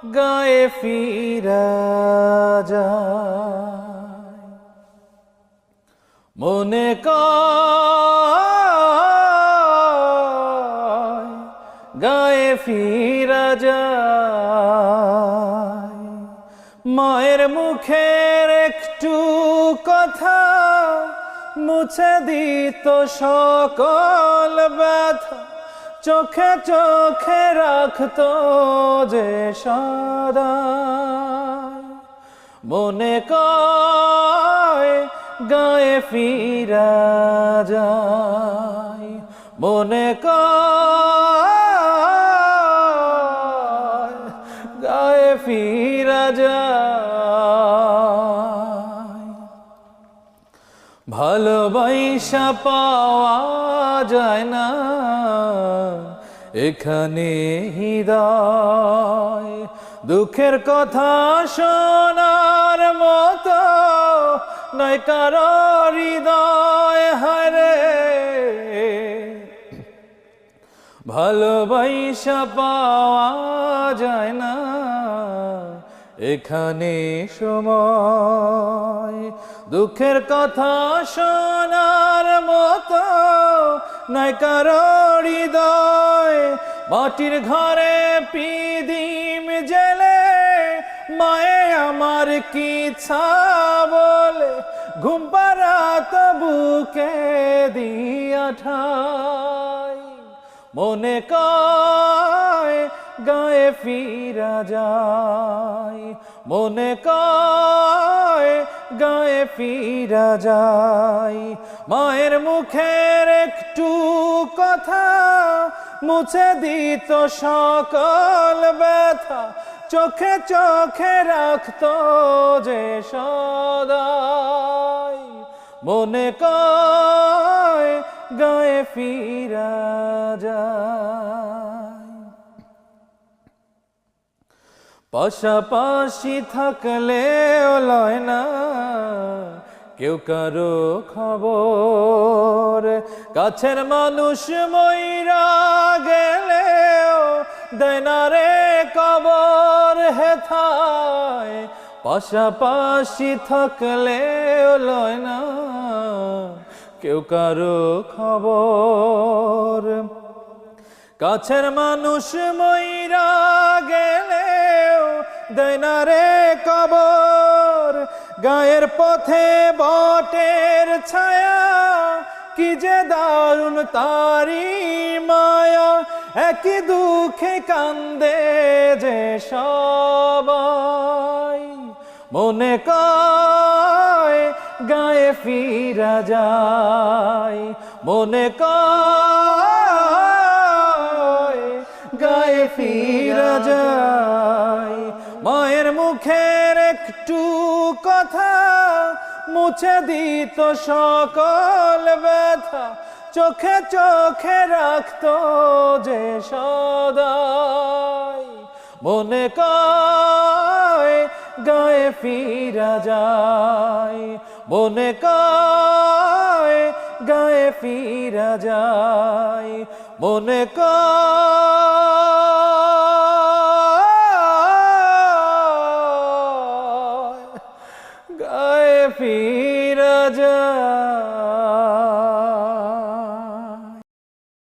গায়ে ফিরা যায়। মনে কয় গায়ে ফিরা যায়। মায়ের মুখের একটু কথা মুছে দিত সকল ব্যথা, চোখে চোখে রাখতো যে সদা। মনে কয় গায়ে ফিরা যায়। মনে কয় গায়ে ফিরা যায়। ভালোবাসা পাওয়া যায় না এখানে হৃদয়, দুঃখের কথা শোনার মতো নয় কারো হৃদয়। হায়রে ভালোবাসা পাওয়া যায় না এখানে সময়, দুঃখের কথা শোনার মতো নয় কারো হৃদয়। মাটির ঘরে পিদিম জেলে মায়ে আমার কি ইচ্ছা বলে ঘুম পাড়াত বুকে দিয়া ঠাই। মনে কয় গায়ে ফিরা যায়। মনে কয় গায়ে ফিরা যায়। মায়ের মুখের একটু কথা মুছে দিত সকল ব্যথা, চোখে চোখে রাখতো যে সদাই। মনে কয় গায়ে ফিরা যায়। পাশাপাশি থাকলেও লয় না কেউ কারো খবর, কাছের মানুষ মইরা গেলেও দেয় না রে কবর হেথায়। পাশাপাশি থাকলেও লয় না কেউ কারো খবর, কাছের মানুষ মইরা গেলেও দেয় না রে কবর। গায়ের পথে বটের ছায়া কি যে দারুণ তারি মায়া, একই দুঃখে কান্দে যে সবাই। মনে কয় গায়ে ফিরা যায়। মনে কয় গায়ে ফিরা যায়। মায়ের মুখের একটু কথা মুছে দিত সকল ব্যথা, চোখে চোখে রাখতো যে সদাই। মনে কয় গায়ে ফিরা যায়। মনে কয় গায়ে ফিরা যায়। মনে কয়